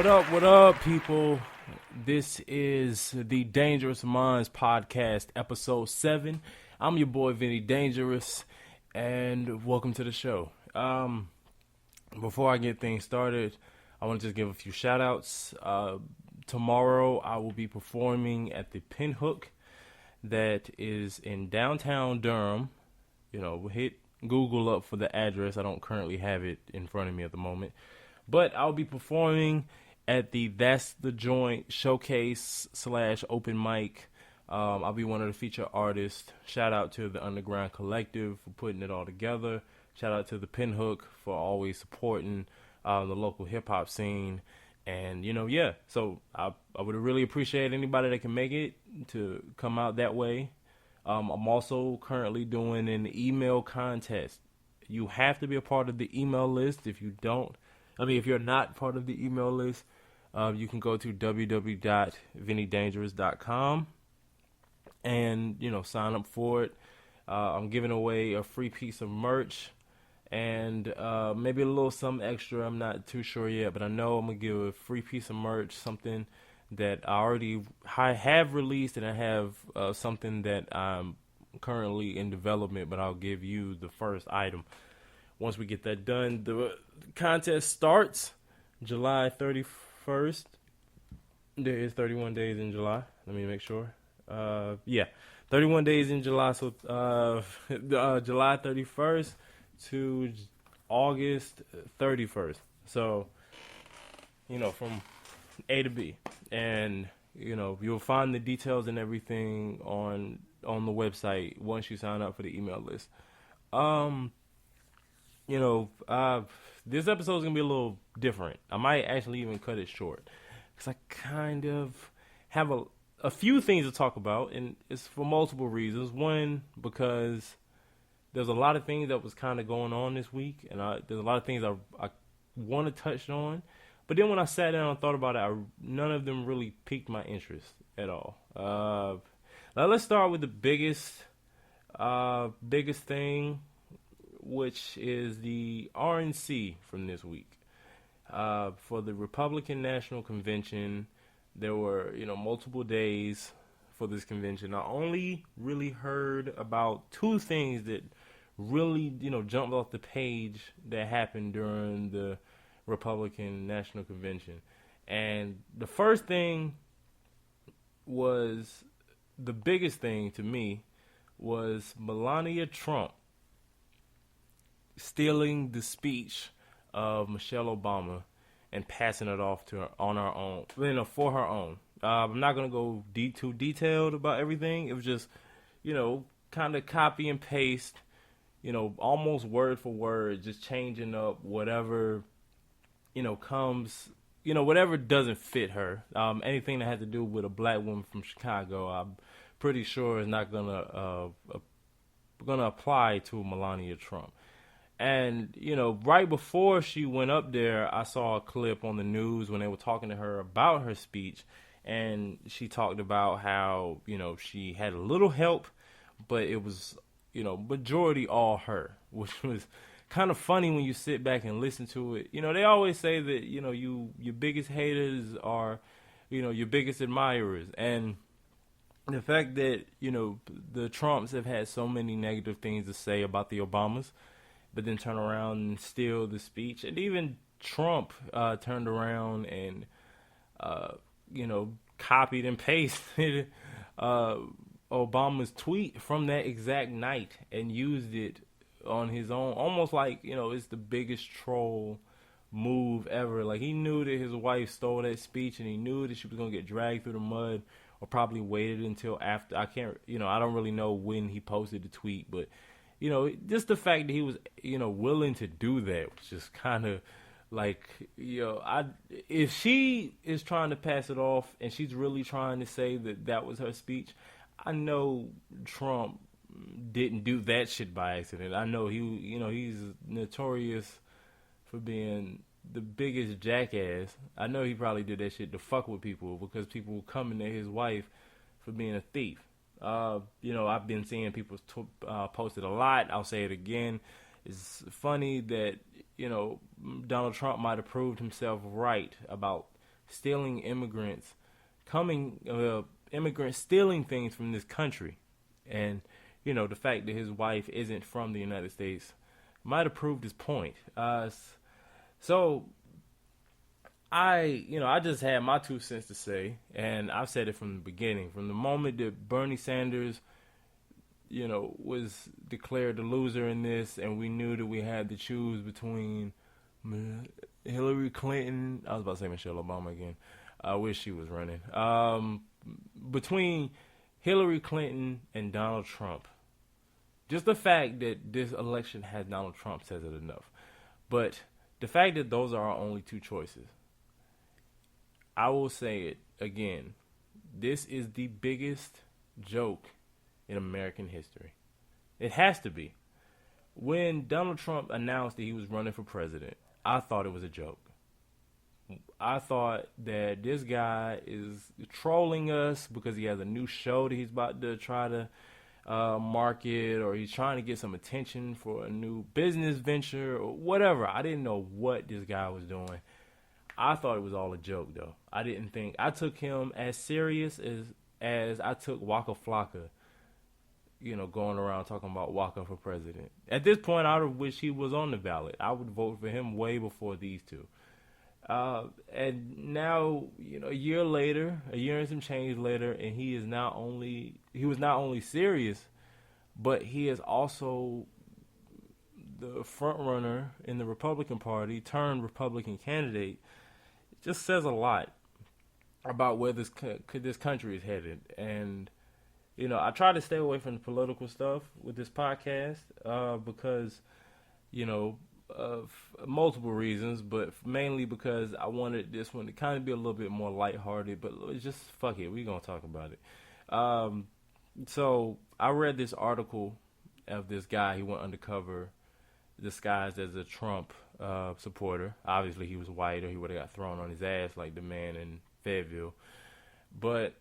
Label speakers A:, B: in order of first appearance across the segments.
A: What up, people? This is the Dangerous Minds Podcast, episode 7. I'm your boy, Vinny Dangerous, and welcome to the show. Before I get things started, I want to just give a few shout-outs. Tomorrow, I will be performing at the Pinhook that is in downtown Durham. You know, hit Google up for the address. I don't currently have it in front of me at the moment. But I'll be performing at the That's the Joint showcase / open mic. I'll be one of the featured artists. Shout out to the Underground Collective for putting it all together. Shout out to the Pinhook for always supporting the local hip-hop scene. And, so I would really appreciate anybody that can make it to come out that way. I'm also currently doing an email contest. You have to be a part of the email list. If you're not part of the email list, you can go to www.vinnydangerous.com and, sign up for it. I'm giving away a free piece of merch and maybe a little something extra. I'm not too sure yet, but I know I'm going to give a free piece of merch, something that I have released, and I have something that I'm currently in development, but I'll give you the first item. Once we get that done, the contest starts July 31st. There is 31 days in July. Let me make sure. 31 days in July. So July 31st to August 31st. So, from A to B. And, you'll find the details and everything on the website once you sign up for the email list. This episode is going to be a little different. I might actually even cut it short because I kind of have a few things to talk about, and it's for multiple reasons. One, because there's a lot of things that was kind of going on this week, and there's a lot of things I want to touch on. But then when I sat down and thought about it, none of them really piqued my interest at all. Now let's start with the biggest thing, which is the RNC from this week. For the Republican National Convention, there were, multiple days for this convention. I only really heard about two things that really, jumped off the page that happened during the Republican National Convention. And the first thing was, the biggest thing to me, was Melania Trump stealing the speech of Michelle Obama and passing it off to her on her own, for her own. I'm not going to go too detailed about everything. It was just, kind of copy and paste, almost word for word, just changing up whatever, comes, whatever doesn't fit her. Anything that has to do with a black woman from Chicago, I'm pretty sure is not gonna apply to Melania Trump. And, right before she went up there, I saw a clip on the news when they were talking to her about her speech. And she talked about how, she had a little help, but it was, majority all her, which was kind of funny when you sit back and listen to it. They always say that, your biggest haters are, your biggest admirers. And the fact that, the Trumps have had so many negative things to say about the Obamas, but then turn around and steal the speech. And even Trump turned around and, copied and pasted Obama's tweet from that exact night and used it on his own. Almost like, it's the biggest troll move ever. Like, he knew that his wife stole that speech, and he knew that she was going to get dragged through the mud, or probably waited until after. I don't really know when he posted the tweet, but just the fact that he was, willing to do that was just kind of like, if she is trying to pass it off and she's really trying to say that was her speech, I know Trump didn't do that shit by accident. I know he's notorious for being the biggest jackass. I know he probably did that shit to fuck with people because people were coming at his wife for being a thief. I've been seeing people post it a lot. I'll say it again. It's funny that, Donald Trump might have proved himself right about stealing immigrants, immigrants stealing things from this country. And, the fact that his wife isn't from the United States might have proved his point. So I just had my 2 cents to say, and I've said it from the beginning. From the moment that Bernie Sanders, was declared the loser in this, and we knew that we had to choose between Hillary Clinton. I was about to say Michelle Obama again. I wish she was running. Between Hillary Clinton and Donald Trump. Just the fact that this election had Donald Trump says it enough. But the fact that those are our only two choices, I will say it again. This is the biggest joke in American history. It has to be. When Donald Trump announced that he was running for president, I thought it was a joke. I thought that this guy is trolling us because he has a new show that he's about to try to market, or he's trying to get some attention for a new business venture or whatever. I didn't know what this guy was doing. I thought it was all a joke, though. I took him as serious as I took Waka Flocka, going around talking about Waka for president. At this point, I would wish he was on the ballot. I would vote for him way before these two. And now, a year and some change later, and he was not only serious, but he is also the front runner in the Republican Party turned Republican candidate. It just says a lot about where this country is headed. And, I try to stay away from the political stuff with this podcast, because, of multiple reasons, but mainly because I wanted this one to kind of be a little bit more lighthearted, but it's just fuck it, we're going to talk about it. So I read this article of this guy. He went undercover disguised as a Trump supporter. Obviously he was white, or he would have got thrown on his ass like the man in Fayetteville. But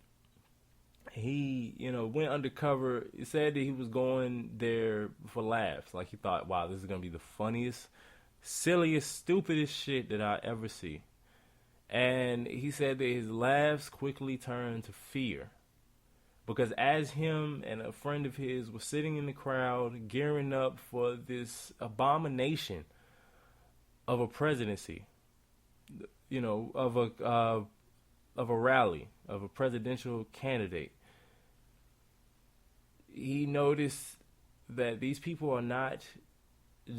A: he, went undercover. He said that he was going there for laughs. Like, he thought, wow, this is going to be the funniest, silliest, stupidest shit that I ever see. And he said that his laughs quickly turned to fear. Because as him and a friend of his were sitting in the crowd gearing up for this abomination of a presidency, of a rally, of a presidential candidate, he noticed that these people are not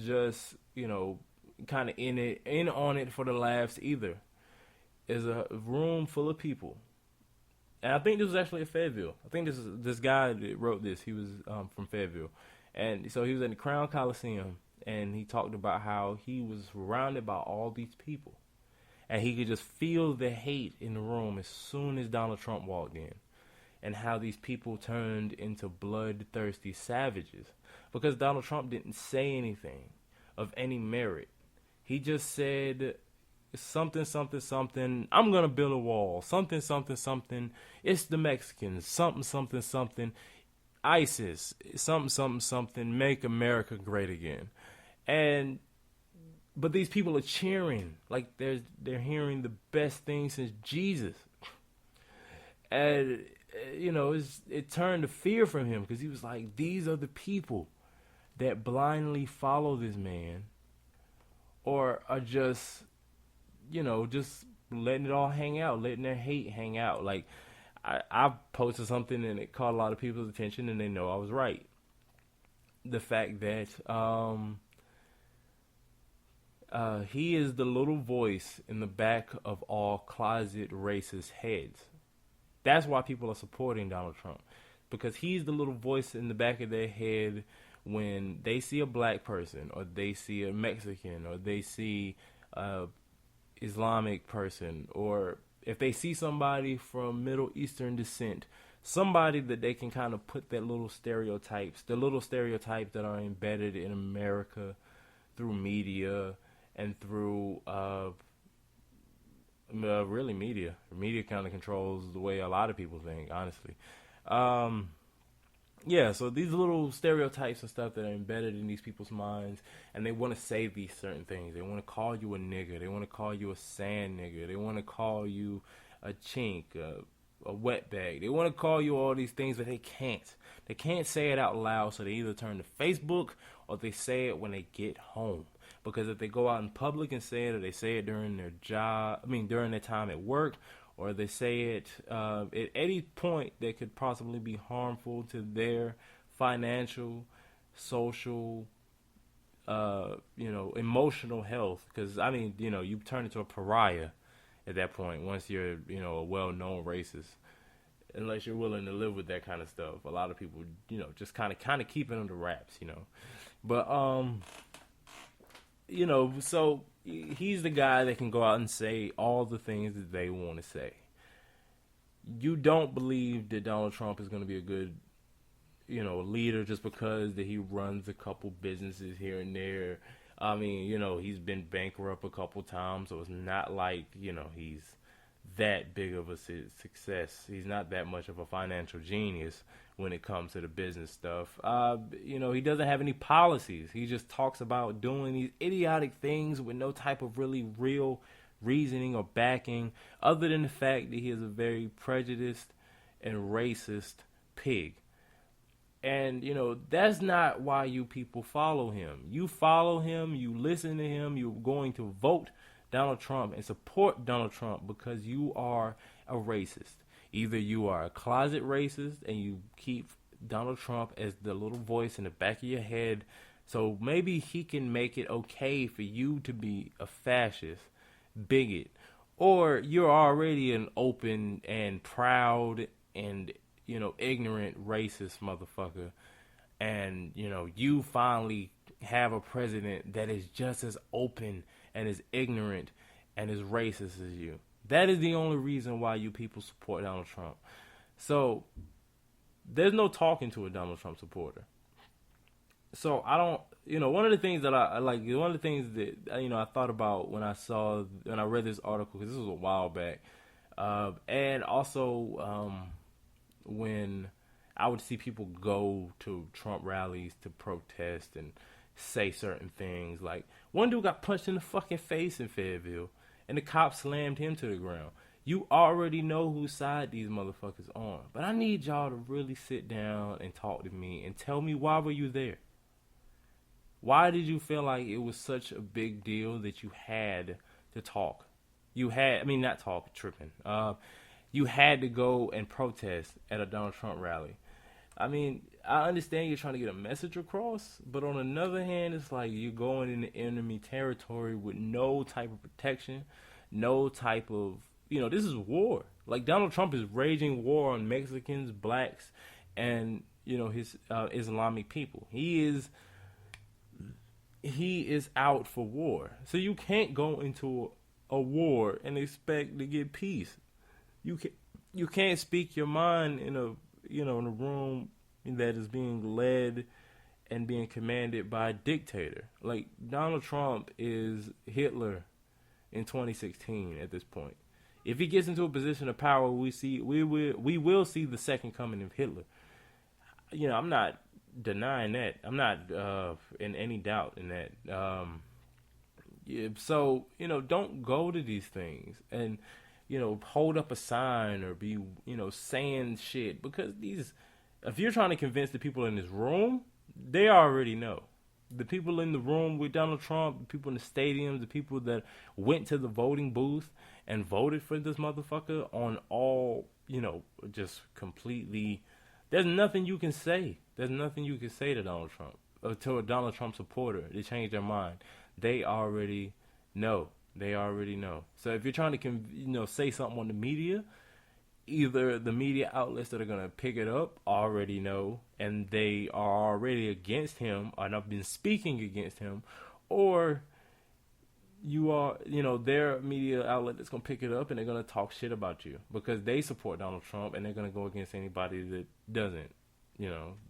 A: just, kind of in on it for the laughs either. There's a room full of people. And I think this was actually at Fayetteville. I think this guy that wrote this, he was from Fayetteville. And so he was in the Crown Coliseum, and he talked about how he was surrounded by all these people. And he could just feel the hate in the room as soon as Donald Trump walked in. And how these people turned into bloodthirsty savages. Because Donald Trump didn't say anything of any merit. He just said something, something, something. I'm going to build a wall. Something, something, something. It's the Mexicans. Something, something, something. ISIS. Something, something, something. Make America great again. But these people are cheering. Like they're hearing the best thing since Jesus. And it turned to fear from him, because he was like, these are the people that blindly follow this man, or are just letting it all hang out, letting their hate hang out. Like, I posted something and it caught a lot of people's attention, and they know I was right. The fact that he is the little voice in the back of all closet racist heads. That's why people are supporting Donald Trump, because he's the little voice in the back of their head when they see a black person, or they see a Mexican, or they see a Islamic person, or if they see somebody from Middle Eastern descent, somebody that they can kind of put the little stereotypes that are embedded in America through media and through really media. Media kind of controls the way a lot of people think, honestly. Yeah, so these little stereotypes and stuff that are embedded in these people's minds, and they want to say these certain things. They want to call you a nigger. They want to call you a sand nigger. They want to call you a chink, a wetbag. They want to call you all these things, but they can't. They can't say it out loud, so they either turn to Facebook or they say it when they get home. Because if they go out in public and say it, or they say it during their job, during their time at work, or they say it at any point that could possibly be harmful to their financial, social, emotional health. Because you turn into a pariah at that point once you're, a well-known racist. Unless you're willing to live with that kind of stuff, a lot of people, just kind of keep it under wraps. But so he's the guy that can go out and say all the things that they want to say. You don't believe that Donald Trump is going to be a good, leader just because that he runs a couple businesses here and there. He's been bankrupt a couple times, so it's not like, he's that big of a success. He's not that much of a financial genius when it comes to the business stuff. He doesn't have any policies. He just talks about doing these idiotic things with no type of really real reasoning or backing, other than the fact that he is a very prejudiced and racist pig. And, that's not why you people follow him. You follow him, you listen to him, you're going to vote Donald Trump and support Donald Trump because you are a racist. Either you are a closet racist and you keep Donald Trump as the little voice in the back of your head, so maybe he can make it okay for you to be a fascist, bigot, or you're already an open and proud and, ignorant racist motherfucker, and, you finally have a president that is just as open and as ignorant and as racist as you. That is the only reason why you people support Donald Trump. So there's no talking to a Donald Trump supporter. So I don't, one of the things that I like, one of the things that, I thought about when I read this article, because this was a while back, and also when I would see people go to Trump rallies to protest and say certain things. Like, one dude got punched in the fucking face in Fayetteville, and the cop slammed him to the ground. You already know whose side these motherfuckers on. But I need y'all to really sit down and talk to me and tell me, why were you there? Why did you feel like it was such a big deal that you had to talk? You had to go and protest at a Donald Trump rally. I understand you're trying to get a message across, but on another hand, it's like you're going into enemy territory with no type of protection, no type of, this is war. Like, Donald Trump is raging war on Mexicans, blacks, and, his Islamic people. He is out for war. So you can't go into a war and expect to get peace. You can't speak your mind in a room that is being led and being commanded by a dictator. Like, Donald Trump is Hitler in 2016 at this point. If he gets into a position of power, we will see the second coming of Hitler. I'm not denying that. I'm not in any doubt in that. So, don't go to these things and, hold up a sign or be, saying shit, because if you're trying to convince the people in this room, they already know. The people in the room with Donald Trump, the people in the stadiums, the people that went to the voting booth and voted for this motherfucker on all, just completely, there's nothing you can say. There's nothing you can say to Donald Trump, or to a Donald Trump supporter to change their mind. They already know. They already know. So if you're trying to, say something on the media, either the media outlets that are going to pick it up already know, and they are already against him, and have been speaking against him, or you are, their media outlet that's going to pick it up and they're going to talk shit about you because they support Donald Trump, and they're going to go against anybody that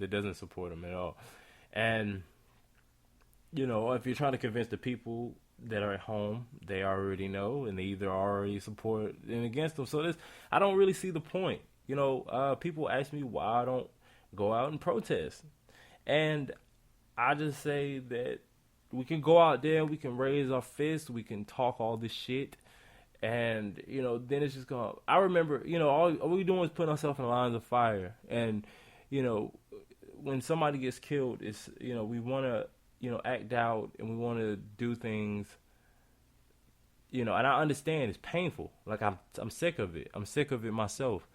A: doesn't support him at all. And, if you're trying to convince the people that are at home, they already know, and they either already support and against them. So I don't really see the point. People ask me why go out and protest. And I just say that we can go out there, we can raise our fists, we can talk all this shit, and then it's just gonna. I remember, all we doing is putting ourselves in lines of fire, and you know, when somebody gets killed, it's we want to act out and we want to do things, and I understand it's painful. Like I'm sick of it. I'm sick of it myself.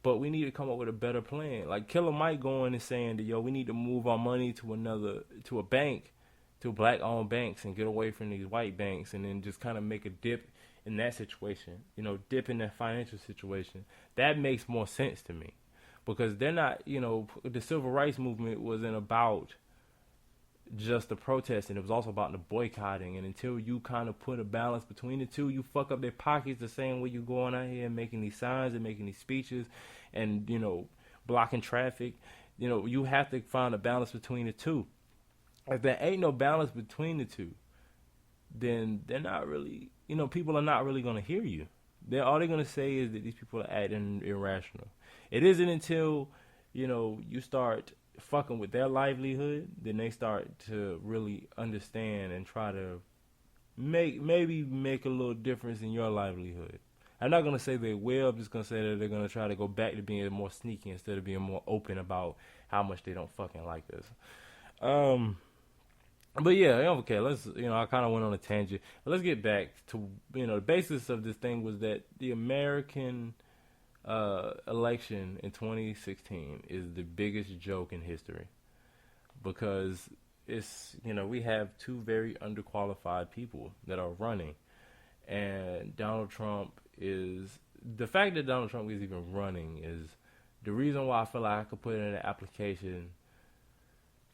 A: But we need to come up with a better plan. Like Killer Mike going and saying that we need to move our money to a bank, to black-owned banks, and get away from these white banks, and then just kind of make a dip in that situation. Dip in that financial situation. That makes more sense to me, because they're not. The civil rights movement wasn't about just the protesting. It was also about the boycotting. And until you kind of put a balance between the two, you fuck up their pockets the same way you going out here and making these signs and making these speeches and, blocking traffic. You have to find a balance between the two. If there ain't no balance between the two, then they're not really, people are not really going to hear you. All they're going to say is that these people are acting irrational. It isn't until, you start fucking with their livelihood, then they start to really understand and try to maybe make a little difference in your livelihood. I'm not gonna say they will. I'm just gonna say that they're gonna try to go back to being more sneaky instead of being more open about how much they don't fucking like us. But yeah, okay. Let's I kind of went on a tangent. Let's get back to the basis of this thing was that the American election in 2016 is the biggest joke in history, because it's we have two very underqualified people that are running, and Donald Trump is the fact that Donald Trump is even running is the reason why I feel like I could put in an application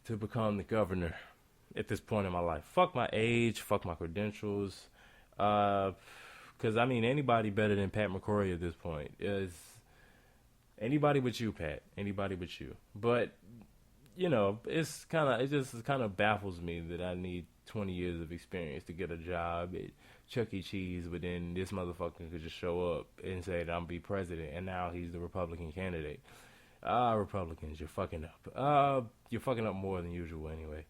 A: to become the governor at this point in my life. Fuck my age, fuck my credentials. Because, anybody better than Pat McCrory at this point is anybody but you, Pat. Anybody but you. But, it just kind of baffles me that I need 20 years of experience to get a job at Chuck E. Cheese, but then this motherfucker could just show up and say that I'm be president, and now he's the Republican candidate. Republicans, you're fucking up. You're fucking up more than usual anyway.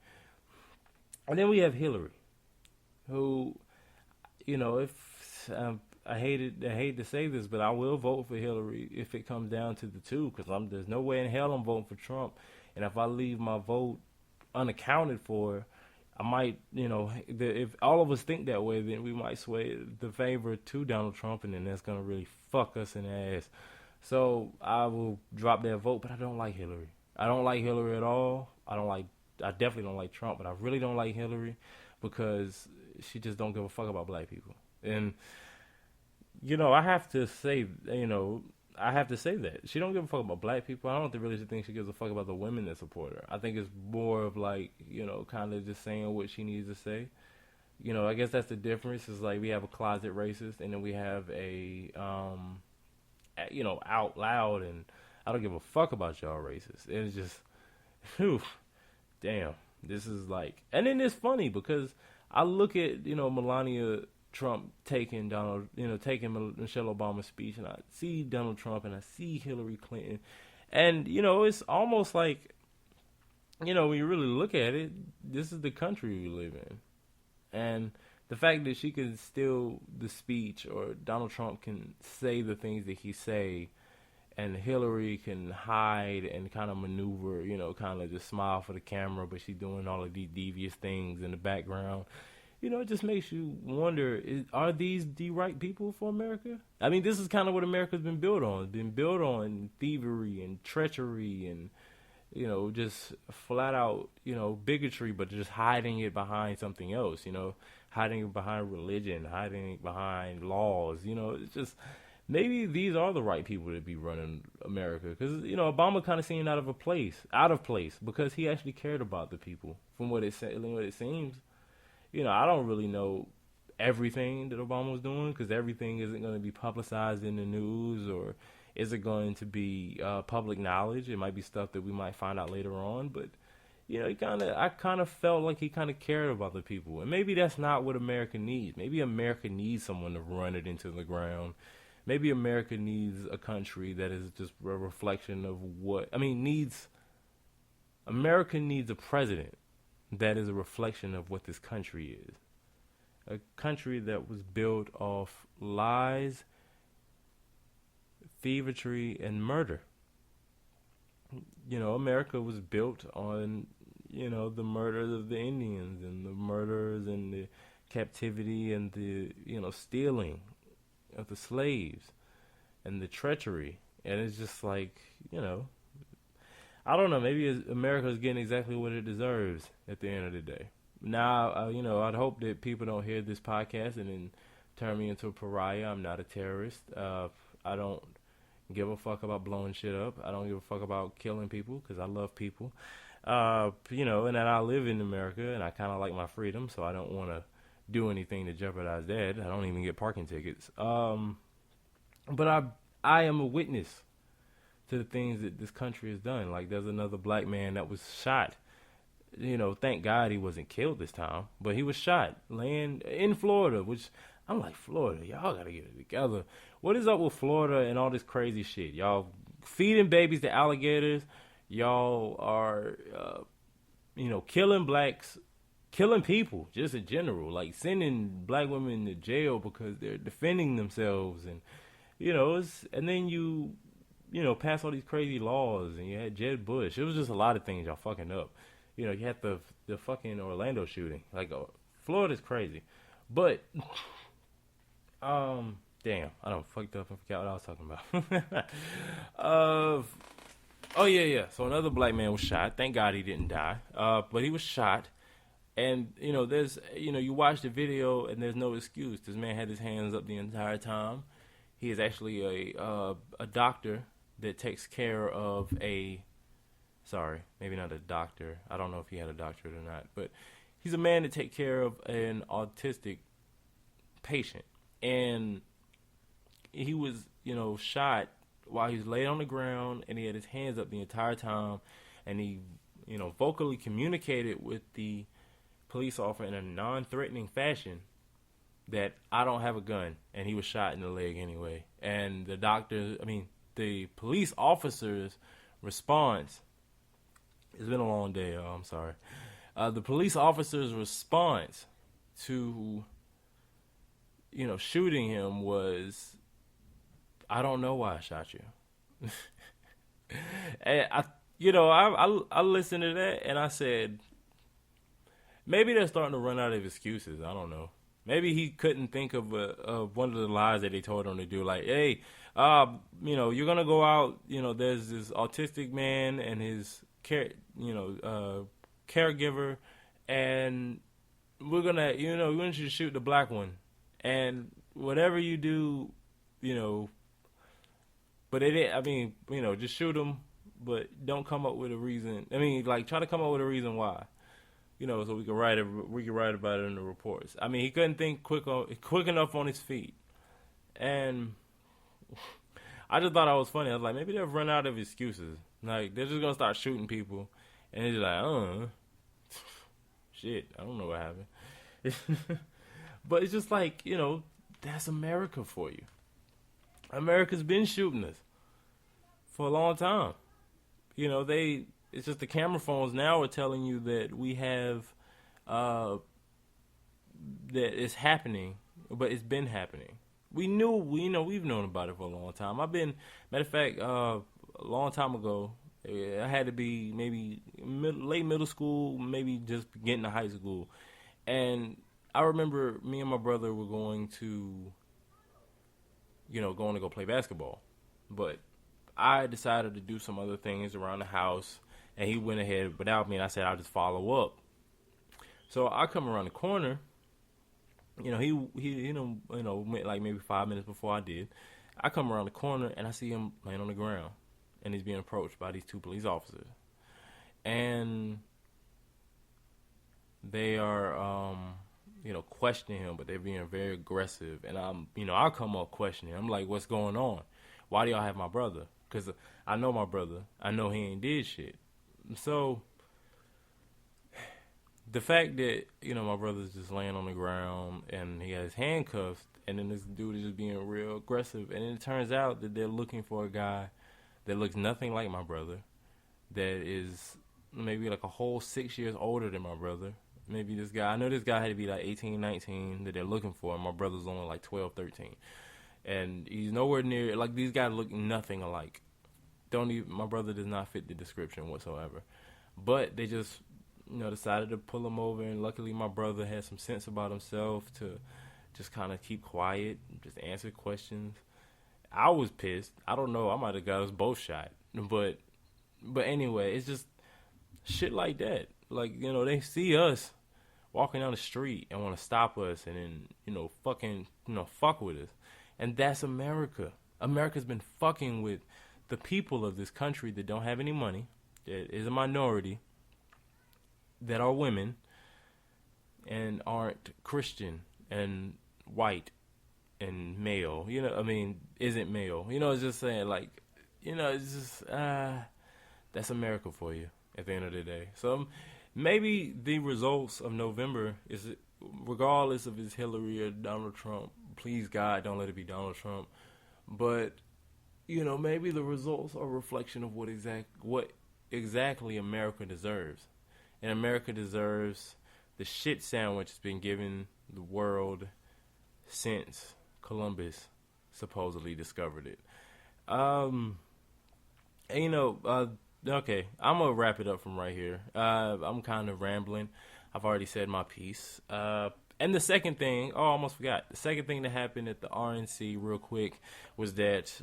A: And then we have Hillary, who, if I hate to say this, but I will vote for Hillary if it comes down to the two, because there's no way in hell I'm voting for Trump. And if I leave my vote unaccounted for, I might, if all of us think that way, then we might sway the favor to Donald Trump, and then that's going to really fuck us in the ass. So I will drop that vote, but I don't like Hillary. I don't like Hillary at all. I definitely don't like Trump, but I really don't like Hillary because she just don't give a fuck about black people. And, I have to say that. She don't give a fuck about black people. I don't really think she gives a fuck about the women that support her. I think it's more of like, kind of just saying what she needs to say. I guess that's the difference. Is like we have a closet racist, and then we have a, out loud, and I don't give a fuck about y'all racist. And it's just, whew, damn. This is like, and then it's funny because I look at, Melania Trump taking taking Michelle Obama's speech, and I see Donald Trump and I see Hillary Clinton, and it's almost like, when you really look at it, this is the country we live in, and the fact that she can steal the speech, or Donald Trump can say the things that he say, and Hillary can hide and kind of maneuver, kind of just smile for the camera, but she's doing all of these devious things in the background. It just makes you wonder, are these the right people for America? This is kind of what America's been built on. It's been built on thievery and treachery and, just flat out, bigotry, but just hiding it behind something else, hiding it behind religion, hiding it behind laws, it's just, maybe these are the right people to be running America. Because, Obama kind of seemed out of place, because he actually cared about the people from what it seems. I don't really know everything that Obama was doing, because everything isn't going to be publicized in the news, or is it going to be public knowledge. It might be stuff that we might find out later on, but I kind of felt like he kind of cared about the people, and maybe that's not what America needs. Maybe America needs someone to run it into the ground. Maybe America needs a country that is just a reflection of needs America needs a president that is a reflection of what this country is. A country that was built off lies, thievery, and murder. America was built on, the murders of the Indians and the murders and the captivity and the, stealing of the slaves and the treachery. And it's just like, I don't know, maybe America's getting exactly what it deserves at the end of the day. Now, I'd hope that people don't hear this podcast and then turn me into a pariah. I'm not a terrorist. I don't give a fuck about blowing shit up. I don't give a fuck about killing people because I love people. And that I live in America and I kind of like my freedom, so I don't want to do anything to jeopardize that. I don't even get parking tickets. But I am a witness to the things that this country has done. Like, there's another black man that was shot. Thank God he wasn't killed this time, but he was shot laying in Florida, which I'm like, Florida, y'all gotta get it together. What is up with Florida and all this crazy shit? Y'all feeding babies to alligators. Y'all are, killing blacks, killing people just in general, like sending black women to jail because they're defending themselves. And, and then you pass all these crazy laws and you had Jeb Bush. It was just a lot of things y'all fucking up. You had the fucking Orlando shooting. Like, Florida's crazy. But, damn, I done fucked up. I forgot what I was talking about. Oh, yeah. So another black man was shot. Thank God he didn't die. But he was shot. And, there's, you watch the video and there's no excuse. This man had his hands up the entire time. He is actually a doctor that takes care of sorry, maybe not a doctor. I don't know if he had a doctorate or not. But he's a man to take care of an autistic patient. And he was, shot while he was laid on the ground, and he had his hands up the entire time. And he, vocally communicated with the police officer in a non-threatening fashion that I don't have a gun. And he was shot in the leg anyway. And the police officer's response, it's been a long day, I'm sorry. The police officer's response to, shooting him was, I don't know why I shot you. And I listened to that and I said, maybe they're starting to run out of excuses. I don't know. Maybe he couldn't think of one of the lies that they told him to do. Like, hey, you're gonna go out. There's this autistic man and his caregiver, and we want you to shoot the black one, and whatever you do, but it didn't. Just shoot him, but don't come up with a reason. Try to come up with a reason why. So we could write about it in the reports. He couldn't think quick enough on his feet, and I just thought it was funny. I was like, maybe they've run out of excuses. Like, they're just gonna start shooting people, and it's like, shit, I don't know what happened. But it's just like, that's America for you. America's been shooting us for a long time. It's just the camera phones now are telling you that we have, that it's happening, but it's been happening. We've known about it for a long time. Matter of fact, a long time ago, I had to be maybe late middle school, maybe just getting to high school. And I remember me and my brother were going to go play basketball. But I decided to do some other things around the house. And he went ahead without me, and I said I'll just follow up. So I come around the corner. He went like maybe 5 minutes before I did. I come around the corner and I see him laying on the ground, and he's being approached by these two police officers, and they are questioning him, but they're being very aggressive. And I'll come up questioning. I'm like, what's going on? Why do y'all have my brother? Because I know my brother. I know he ain't did shit. So the fact that, my brother's just laying on the ground and he has handcuffs, and then this dude is just being real aggressive, and then it turns out that they're looking for a guy that looks nothing like my brother, that is, maybe like a whole 6 years older than my brother. Maybe this guy, I know this guy had to be like 18, 19 that they're looking for, and my brother's only like 12, 13. And he's nowhere near, like, these guys look nothing alike. My brother does not fit the description whatsoever. But they just, decided to pull him over, and luckily my brother had some sense about himself to just kind of keep quiet, just answer questions. I was pissed. I don't know. I might have got us both shot. But anyway, it's just shit like that. Like, they see us walking down the street and want to stop us and then, fuck with us. And that's America. America's been fucking with the people of this country that don't have any money, that is a minority, that are women, and aren't Christian and white and male. Isn't male. It's just saying, like, it's just, that's America for you at the end of the day. So maybe the results of November is, regardless if it's Hillary or Donald Trump, please God, don't let it be Donald Trump. But, maybe the results are a reflection of what exactly America deserves. And America deserves the shit sandwich that's been given the world since Columbus supposedly discovered it. Okay, I'm going to wrap it up from right here. I'm kind of rambling. I've already said my piece. And the second thing, I almost forgot. The second thing that happened at the RNC real quick was that,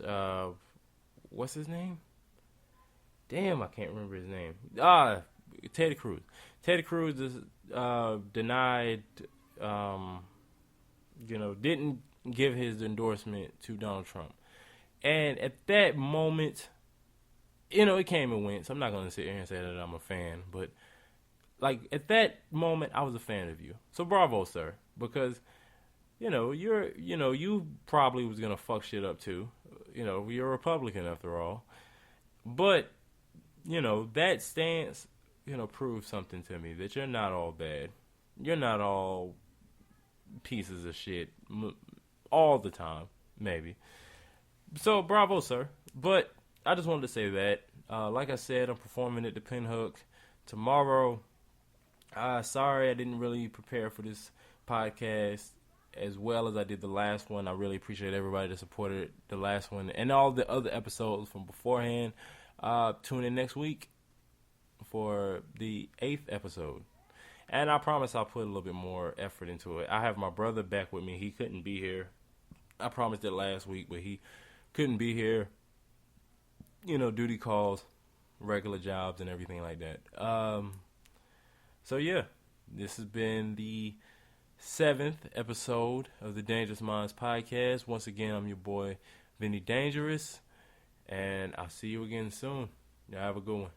A: what's his name? Damn, I can't remember his name. Ted Cruz. Ted Cruz is, denied, didn't give his endorsement to Donald Trump. And at that moment, it came and went. So I'm not going to sit here and say that I'm a fan. But, like, at that moment, I was a fan of you. So bravo, sir. Because, you probably was going to fuck shit up too. You're a Republican after all. But, that stance, proves something to me. That you're not all bad. You're not all pieces of shit all the time, maybe. So, bravo, sir. But I just wanted to say that. Like I said, I'm performing at the Pinhook tomorrow. Sorry I didn't really prepare for this podcast as well as I did the last one. I really appreciate everybody that supported the last one and all the other episodes from beforehand. Tune in next week for the 8th episode. And I promise I'll put a little bit more effort into it. I have my brother back with me. He couldn't be here. I promised it last week, but he couldn't be here. Duty calls, regular jobs, and everything like that. So yeah, this has been the 7th episode of the Dangerous Minds podcast. Once again, I'm your boy, Vinny Dangerous, and I'll see you again soon. Y'all have a good one.